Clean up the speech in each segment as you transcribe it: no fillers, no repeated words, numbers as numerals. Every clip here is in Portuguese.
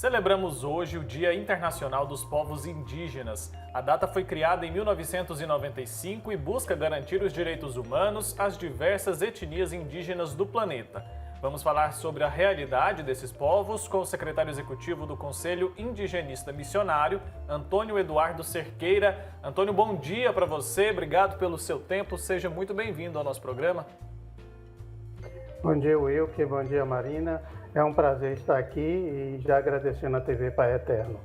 Celebramos hoje o Dia Internacional dos Povos Indígenas. A data foi criada em 1995 e busca garantir os direitos humanos às diversas etnias indígenas do planeta. Vamos falar sobre a realidade desses povos com o secretário executivo do Conselho Indigenista Missionário, Antônio Eduardo Cerqueira. Antônio, bom dia para você, obrigado pelo seu tempo, seja muito bem-vindo ao nosso programa. Bom dia, Wilke, bom dia, Marina. É um prazer estar aqui e já agradecendo a TV Pai Eterno.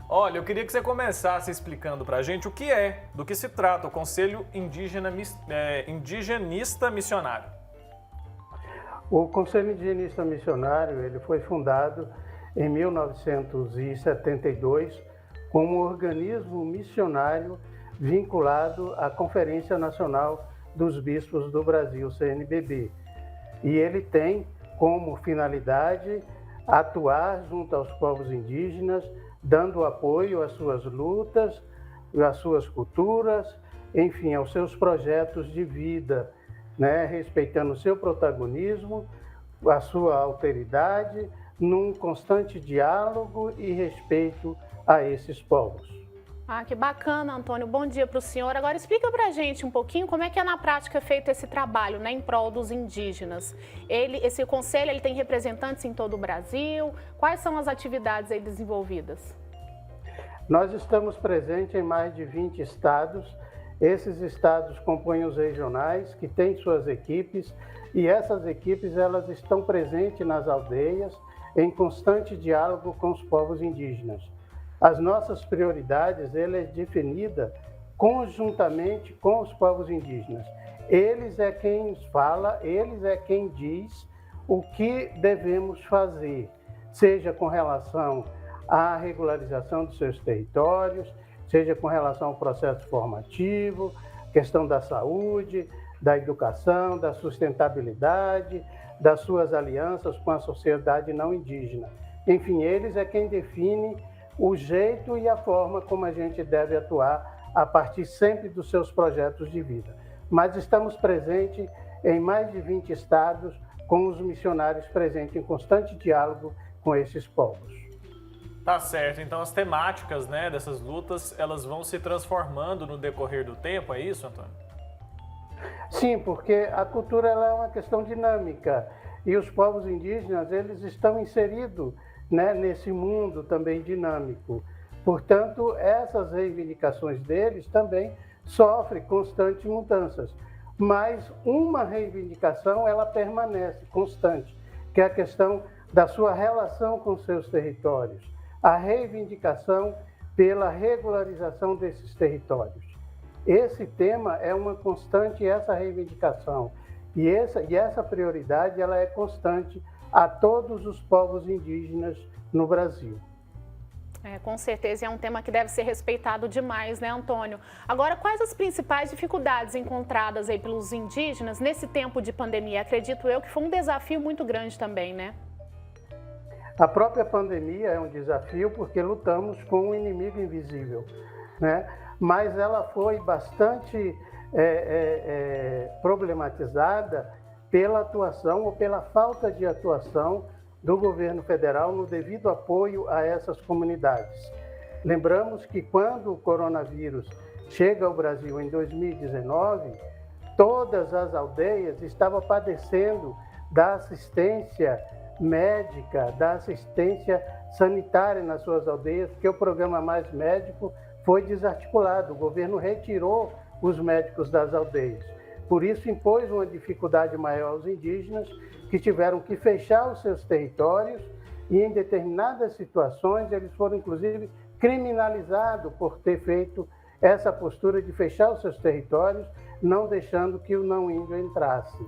Olha, eu queria que você começasse explicando para a gente o que é, do que se trata o Conselho Indigenista Missionário. O Conselho Indigenista Missionário ele foi fundado em 1972 como um organismo missionário vinculado à Conferência Nacional dos Bispos do Brasil, CNBB. E ele tem como finalidade atuar junto aos povos indígenas, dando apoio às suas lutas, às suas culturas, enfim, aos seus projetos de vida, respeitando o seu protagonismo, a sua alteridade, num constante diálogo e respeito a esses povos. Que bacana, Antônio. Bom dia para o senhor. Agora explica para a gente um pouquinho como é que na prática feito esse trabalho, em prol dos indígenas. Esse conselho ele tem representantes em todo o Brasil? Quais são as atividades aí desenvolvidas? Nós estamos presentes em mais de 20 estados. Esses estados compõem os regionais, que têm suas equipes, e essas equipes elas estão presentes nas aldeias, em constante diálogo com os povos indígenas. As nossas prioridades, ela é definida conjuntamente com os povos indígenas. Eles é quem fala, eles é quem diz o que devemos fazer, seja com relação à regularização dos seus territórios, seja com relação ao processo formativo, questão da saúde, da educação, da sustentabilidade, das suas alianças com a sociedade não indígena. Enfim, eles é quem define o jeito e a forma como a gente deve atuar a partir sempre dos seus projetos de vida. Mas estamos presentes em mais de 20 estados, com os missionários presentes em constante diálogo com esses povos. Tá certo, então as temáticas dessas lutas, elas vão se transformando no decorrer do tempo, é isso, Antônio? Sim, porque a cultura ela é uma questão dinâmica e os povos indígenas eles estão inseridos nesse mundo também dinâmico. Portanto, essas reivindicações deles também sofrem constantes mudanças. Mas uma reivindicação, ela permanece constante, que é a questão da sua relação com seus territórios, a reivindicação pela regularização desses territórios. Esse tema é uma constante, essa reivindicação, e essa prioridade ela é constante a todos os povos indígenas no Brasil. Com certeza é um tema que deve ser respeitado demais, Antônio? Agora, quais as principais dificuldades encontradas aí pelos indígenas nesse tempo de pandemia? Acredito eu que foi um desafio muito grande também, A própria pandemia é um desafio porque lutamos com um inimigo invisível, Mas ela foi bastante problematizada pela atuação ou pela falta de atuação do governo federal no devido apoio a essas comunidades. Lembramos que quando o coronavírus chega ao Brasil em 2019, todas as aldeias estavam padecendo da assistência médica, da assistência sanitária nas suas aldeias, porque o programa Mais Médico foi desarticulado, o governo retirou os médicos das aldeias. Por isso, impôs uma dificuldade maior aos indígenas, que tiveram que fechar os seus territórios e, em determinadas situações, eles foram, inclusive, criminalizados por ter feito essa postura de fechar os seus territórios, não deixando que o não-índio entrasse.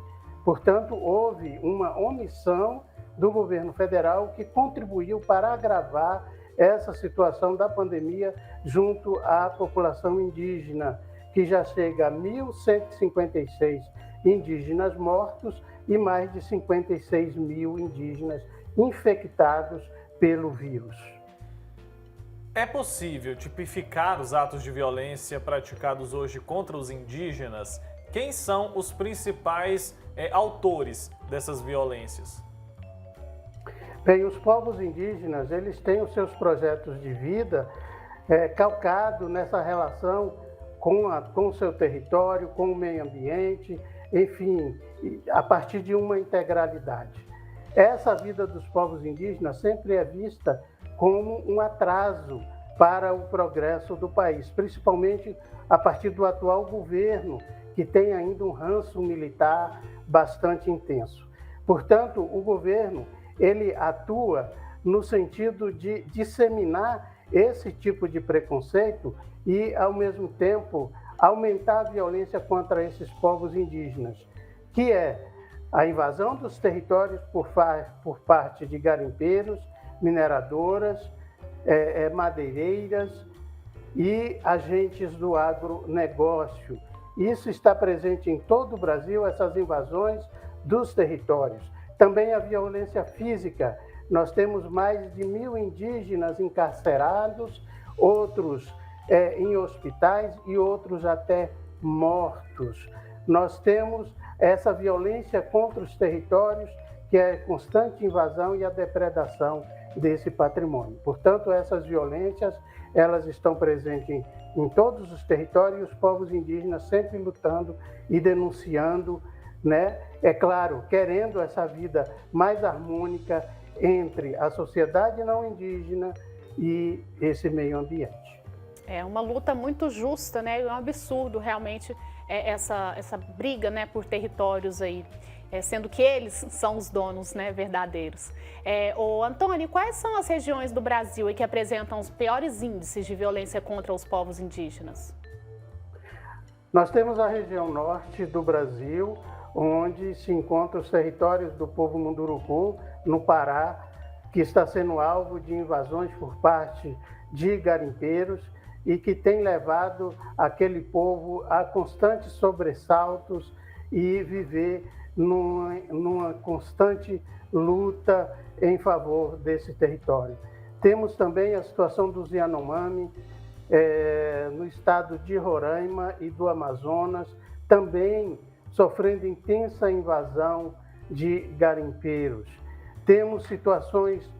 Portanto, houve uma omissão do governo federal que contribuiu para agravar essa situação da pandemia junto à população indígena, que já chega a 1.156 indígenas mortos e mais de 56 mil indígenas infectados pelo vírus. É possível tipificar os atos de violência praticados hoje contra os indígenas? Quem são os principais autores dessas violências? Bem, os povos indígenas, eles têm os seus projetos de vida calcado nessa relação com o seu território, com o meio ambiente, enfim, a partir de uma integralidade. Essa vida dos povos indígenas sempre é vista como um atraso para o progresso do país, principalmente a partir do atual governo, que tem ainda um ranço militar bastante intenso. Portanto, o governo, ele atua no sentido de disseminar esse tipo de preconceito e, ao mesmo tempo, aumentar a violência contra esses povos indígenas, que é a invasão dos territórios por parte de garimpeiros, mineradoras, madeireiras e agentes do agronegócio. Isso está presente em todo o Brasil, essas invasões dos territórios. Também a violência física. Nós temos mais de 1.000 indígenas encarcerados, outros em hospitais e outros até mortos. Nós temos essa violência contra os territórios, que é a constante invasão e a depredação desse patrimônio. Portanto, essas violências, elas estão presentes em todos os territórios, e os povos indígenas sempre lutando e denunciando, né? É claro, querendo essa vida mais harmônica entre a sociedade não indígena e esse meio ambiente. É uma luta muito justa, né? É um absurdo realmente essa briga, né, por territórios aí, sendo que eles são os donos, né, verdadeiros. Ô, Antônio, quais são as regiões do Brasil que apresentam os piores índices de violência contra os povos indígenas? Nós temos a região norte do Brasil, onde se encontram os territórios do povo Munduruku, no Pará, que está sendo alvo de invasões por parte de garimpeiros e que tem levado aquele povo a constantes sobressaltos e viver numa constante luta em favor desse território. Temos também a situação dos Yanomami, no estado de Roraima e do Amazonas, também sofrendo intensa invasão de garimpeiros. Temos situações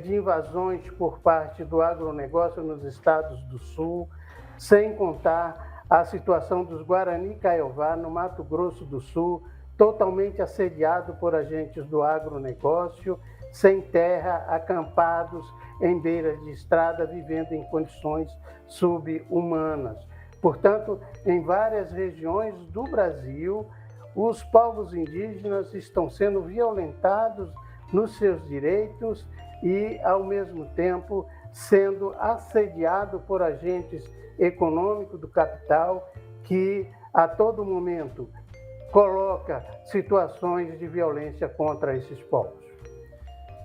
de invasões por parte do agronegócio nos estados do Sul, sem contar a situação dos Guarani Kaiowá, no Mato Grosso do Sul, totalmente assediado por agentes do agronegócio, sem terra, acampados em beiras de estrada, vivendo em condições subhumanas. Portanto, em várias regiões do Brasil, os povos indígenas estão sendo violentados nos seus direitos e, ao mesmo tempo, sendo assediado por agentes econômicos do capital que, a todo momento, coloca situações de violência contra esses povos.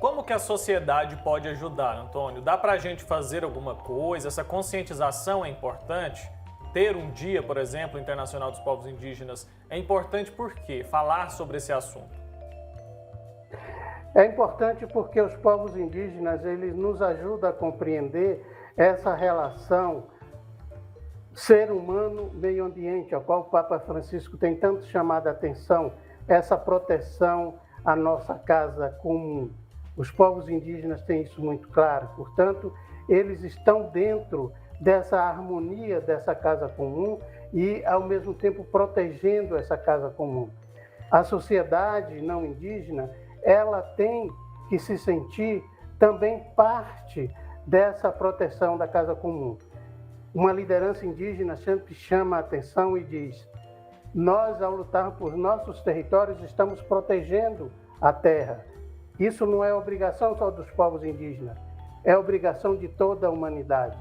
Como que a sociedade pode ajudar, Antônio? Dá para a gente fazer alguma coisa? Essa conscientização é importante? Ter um dia, por exemplo, internacional dos povos indígenas é importante por quê? Falar sobre esse assunto. É importante porque os povos indígenas, eles nos ajudam a compreender essa relação ser humano-meio ambiente, ao qual o Papa Francisco tem tanto chamado a atenção, essa proteção à nossa casa comum. Os povos indígenas têm isso muito claro, portanto, eles estão dentro dessa harmonia dessa casa comum e, ao mesmo tempo, protegendo essa casa comum. A sociedade não indígena, ela tem que se sentir também parte dessa proteção da casa comum. Uma liderança indígena sempre chama a atenção e diz: nós, ao lutar por nossos territórios, estamos protegendo a terra. Isso não é obrigação só dos povos indígenas, é obrigação de toda a humanidade,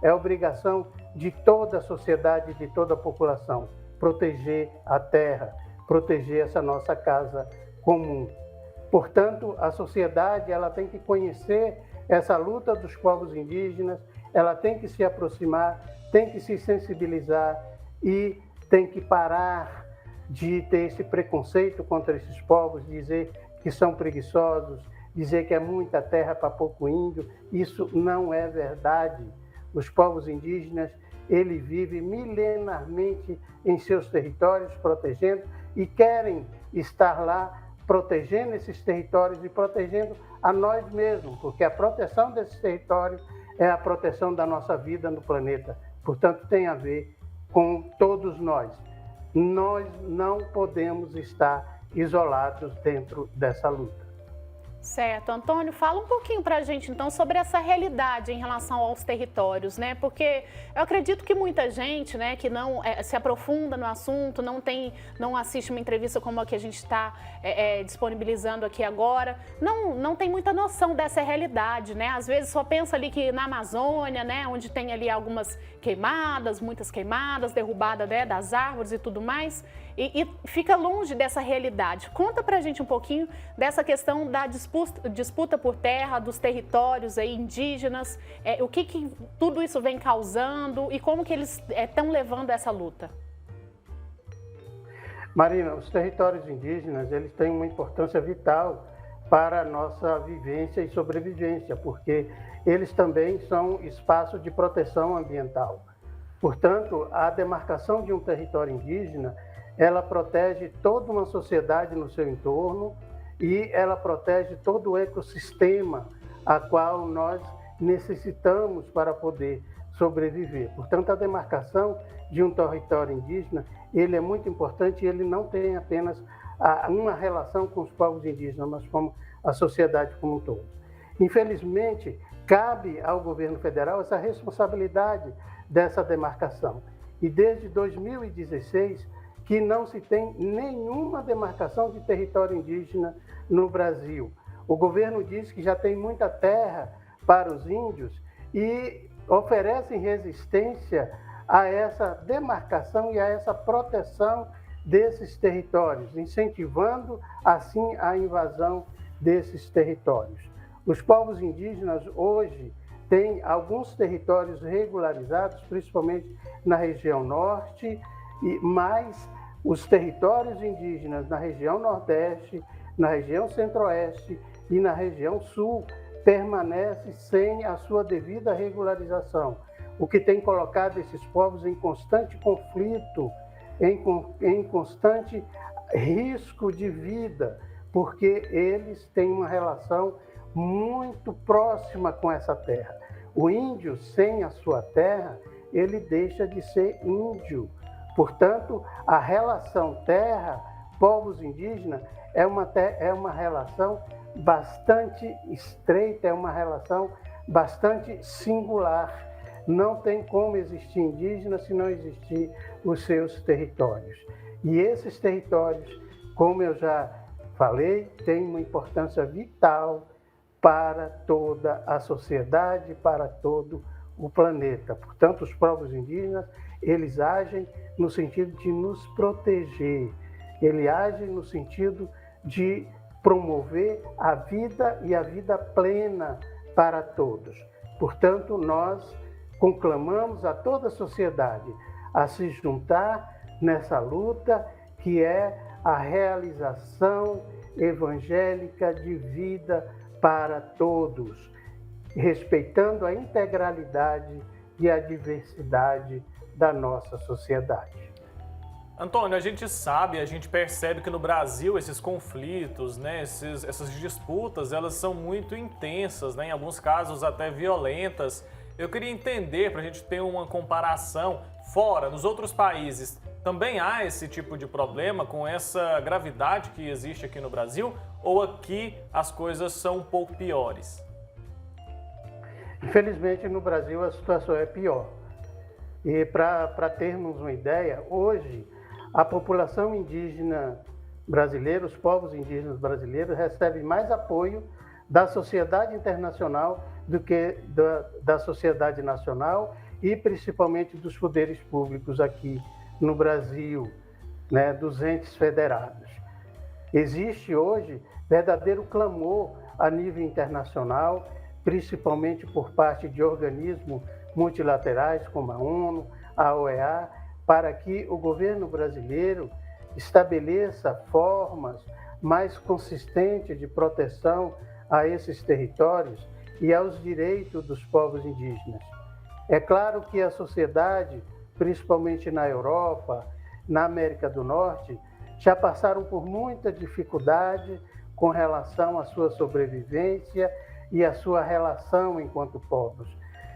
é obrigação de toda a sociedade, de toda a população, proteger a terra, proteger essa nossa casa comum. Portanto, a sociedade, ela tem que conhecer essa luta dos povos indígenas, ela tem que se aproximar, tem que se sensibilizar e tem que parar de ter esse preconceito contra esses povos, dizer que são preguiçosos, dizer que é muita terra para pouco índio. Isso não é verdade. Os povos indígenas, eles vivem milenarmente em seus territórios, protegendo, e querem estar lá protegendo esses territórios e protegendo a nós mesmos, porque a proteção desses territórios é a proteção da nossa vida no planeta. Portanto, tem a ver com todos nós. Nós não podemos estar isolados dentro dessa luta. Certo. Antônio, fala um pouquinho para a gente, então, sobre essa realidade em relação aos territórios, né? Porque eu acredito que muita gente, né, que não se aprofunda no assunto, não assiste uma entrevista como a que a gente está disponibilizando aqui agora, não tem muita noção dessa realidade, né? Às vezes só pensa ali que na Amazônia, né, onde tem ali algumas queimadas, muitas queimadas, derrubada, né, das árvores e tudo mais, e fica longe dessa realidade. Conta pra gente um pouquinho dessa questão da disputa por terra, dos territórios aí indígenas, o que tudo isso vem causando e como que eles estão levando essa luta. Marina, os territórios indígenas, eles têm uma importância vital para a nossa vivência e sobrevivência, porque eles também são espaços de proteção ambiental. Portanto, a demarcação de um território indígena, ela protege toda uma sociedade no seu entorno e ela protege todo o ecossistema a qual nós necessitamos para poder sobreviver. Portanto, a demarcação de um território indígena, ele é muito importante e ele não tem apenas uma relação com os povos indígenas, mas com a sociedade como um todo. Infelizmente, cabe ao governo federal essa responsabilidade dessa demarcação. E desde 2016, que não se tem nenhuma demarcação de território indígena no Brasil. O governo diz que já tem muita terra para os índios e oferecem resistência a essa demarcação e a essa proteção desses territórios, incentivando assim a invasão desses territórios. Os povos indígenas hoje têm alguns territórios regularizados, principalmente na região norte, mas os territórios indígenas na região nordeste, na região centro-oeste e na região sul permanecem sem a sua devida regularização, o que tem colocado esses povos em constante conflito, em constante risco de vida, porque eles têm uma relação muito próxima com essa terra. O índio, sem a sua terra, ele deixa de ser índio. Portanto, a relação terra-povos indígenas é uma relação bastante estreita, é uma relação bastante singular. Não tem como existir indígena se não existir os seus territórios. E esses territórios, como eu já falei, têm uma importância vital para toda a sociedade, para todo o planeta. Portanto, os povos indígenas, eles agem no sentido de nos proteger, eles agem no sentido de promover a vida e a vida plena para todos. Portanto, nós conclamamos a toda a sociedade a se juntar nessa luta que é a realização evangélica de vida para todos, respeitando a integralidade e a diversidade da nossa sociedade. Antônio, a gente sabe, a gente percebe que no Brasil esses conflitos, né, essas disputas, elas são muito intensas, né, em alguns casos até violentas. Eu queria entender, para a gente ter uma comparação, fora, nos outros países, também há esse tipo de problema com essa gravidade que existe aqui no Brasil? Ou aqui as coisas são um pouco piores? Infelizmente, no Brasil a situação é pior. E para termos uma ideia, hoje a população indígena brasileira, os povos indígenas brasileiros recebem mais apoio da sociedade internacional do que da sociedade nacional e principalmente dos poderes públicos aqui no Brasil, né, dos entes federados. Existe hoje verdadeiro clamor a nível internacional, principalmente por parte de organismos multilaterais como a ONU, a OEA, para que o governo brasileiro estabeleça formas mais consistentes de proteção a esses territórios e aos direitos dos povos indígenas. É claro que a sociedade, principalmente na Europa, na América do Norte, já passaram por muita dificuldade com relação à sua sobrevivência e à sua relação enquanto povos.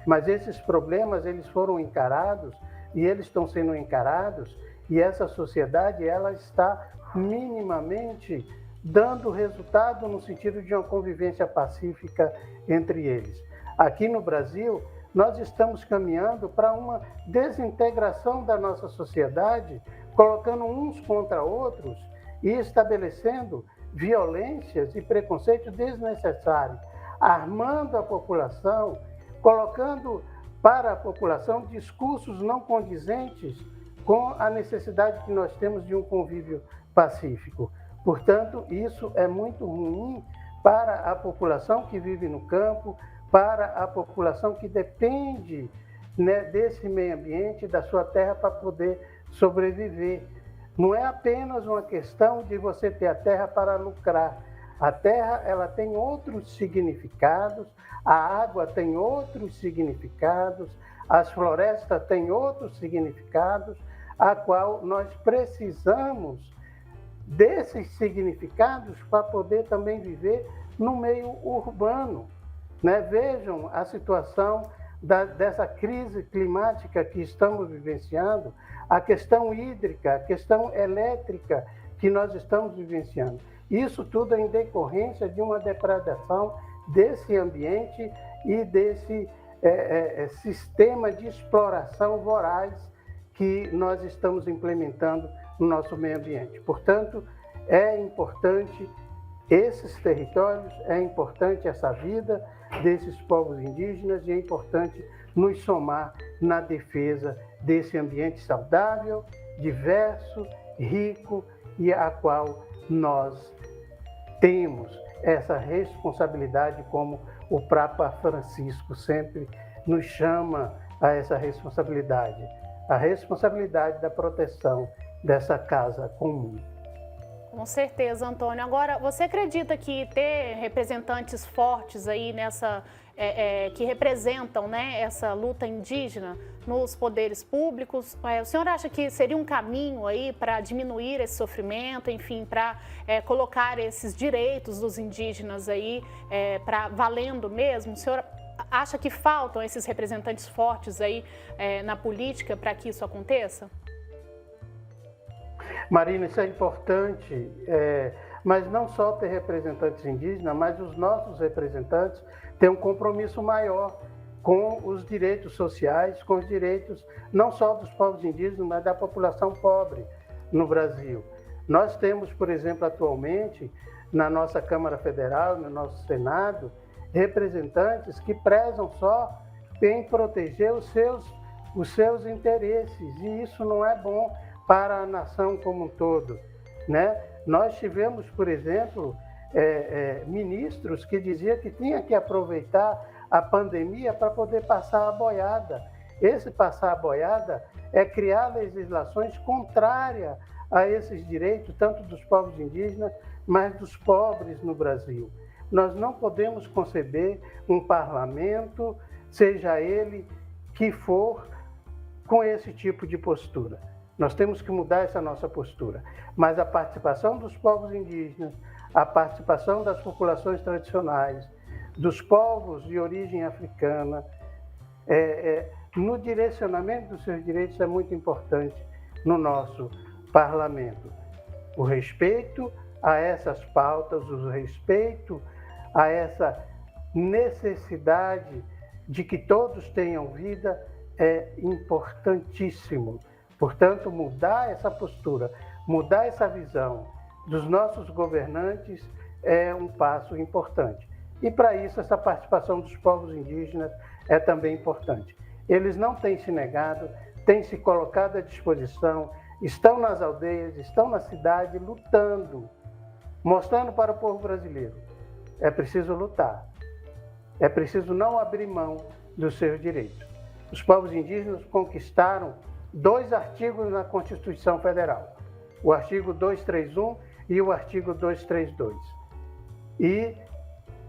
Mas esses problemas, eles foram encarados e eles estão sendo encarados, e essa sociedade, ela está minimamente dando resultado no sentido de uma convivência pacífica entre eles. Aqui no Brasil, nós estamos caminhando para uma desintegração da nossa sociedade, colocando uns contra outros e estabelecendo violências e preconceitos desnecessários, armando a população, colocando para a população discursos não condizentes com a necessidade que nós temos de um convívio pacífico. Portanto, isso é muito ruim para a população que vive no campo, para a população que depende, né, desse meio ambiente, da sua terra para poder sobreviver. Não é apenas uma questão de você ter a terra para lucrar. A terra, ela tem outros significados, a água tem outros significados, as florestas têm outros significados, a qual nós precisamos desses significados para poder também viver no meio urbano, né? Vejam a situação dessa crise climática que estamos vivenciando, a questão hídrica, a questão elétrica que nós estamos vivenciando. Isso tudo é em decorrência de uma depredação desse ambiente e desse sistema de exploração voraz que nós estamos implementando no nosso meio ambiente. Portanto, é importante esses territórios, é importante essa vida desses povos indígenas e é importante nos somar na defesa desse ambiente saudável, diverso, rico e a qual nós temos essa responsabilidade, como o Papa Francisco sempre nos chama a essa responsabilidade, a responsabilidade da proteção dessa casa comum. Com certeza, Antônio. Agora, você acredita que ter representantes fortes aí nessa, que representam, né, essa luta indígena nos poderes públicos, o senhor acha que seria um caminho aí para diminuir esse sofrimento, enfim, para colocar esses direitos dos indígenas aí para valendo mesmo? O senhor acha que faltam esses representantes fortes aí na política para que isso aconteça? Marina, isso é importante, mas não só ter representantes indígenas, mas os nossos representantes têm um compromisso maior com os direitos sociais, com os direitos não só dos povos indígenas, mas da população pobre no Brasil. Nós temos, por exemplo, atualmente, na nossa Câmara Federal, no nosso Senado, representantes que prezam só em proteger os seus interesses, e isso não é bom para a nação como um todo, né? Nós tivemos, por exemplo, ministros que diziam que tinha que aproveitar a pandemia para poder passar a boiada. Esse passar a boiada é criar legislações contrárias a esses direitos, tanto dos povos indígenas, mas dos pobres no Brasil. Nós não podemos conceber um parlamento, seja ele que for, com esse tipo de postura. Nós temos que mudar essa nossa postura. Mas a participação dos povos indígenas, a participação das populações tradicionais, dos povos de origem africana, no direcionamento dos seus direitos é muito importante no nosso parlamento. O respeito a essas pautas, o respeito a essa necessidade de que todos tenham vida é importantíssimo. Portanto, mudar essa postura, mudar essa visão dos nossos governantes é um passo importante. E para isso, essa participação dos povos indígenas é também importante. Eles não têm se negado, têm se colocado à disposição, estão nas aldeias, estão na cidade, lutando, mostrando para o povo brasileiro. É preciso lutar, é preciso não abrir mão dos seus direitos. Os povos indígenas conquistaram 2 artigos na Constituição Federal, o artigo 231 e o artigo 232. E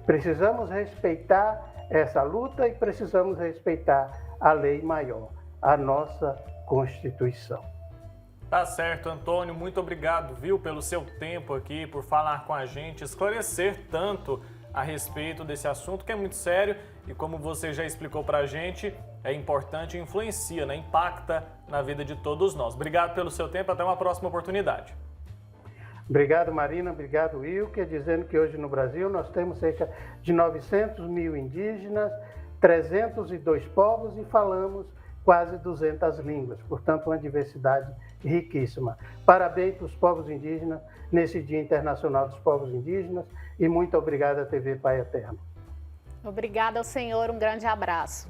precisamos respeitar essa luta e precisamos respeitar a lei maior, a nossa Constituição. Tá certo, Antônio, muito obrigado, viu, pelo seu tempo aqui, por falar com a gente, esclarecer tanto a respeito desse assunto que é muito sério e, como você já explicou pra gente, é importante e influencia, né? Impacta na vida de todos nós. Obrigado pelo seu tempo, até uma próxima oportunidade. Obrigado, Marina. Obrigado, Wilker. Dizendo que hoje no Brasil nós temos cerca de 900 mil indígenas, 302 povos e falamos quase 200 línguas. Portanto, uma diversidade riquíssima. Parabéns para os povos indígenas nesse Dia Internacional dos Povos Indígenas e muito obrigado à TV Pai Eterno. Obrigada ao senhor, um grande abraço.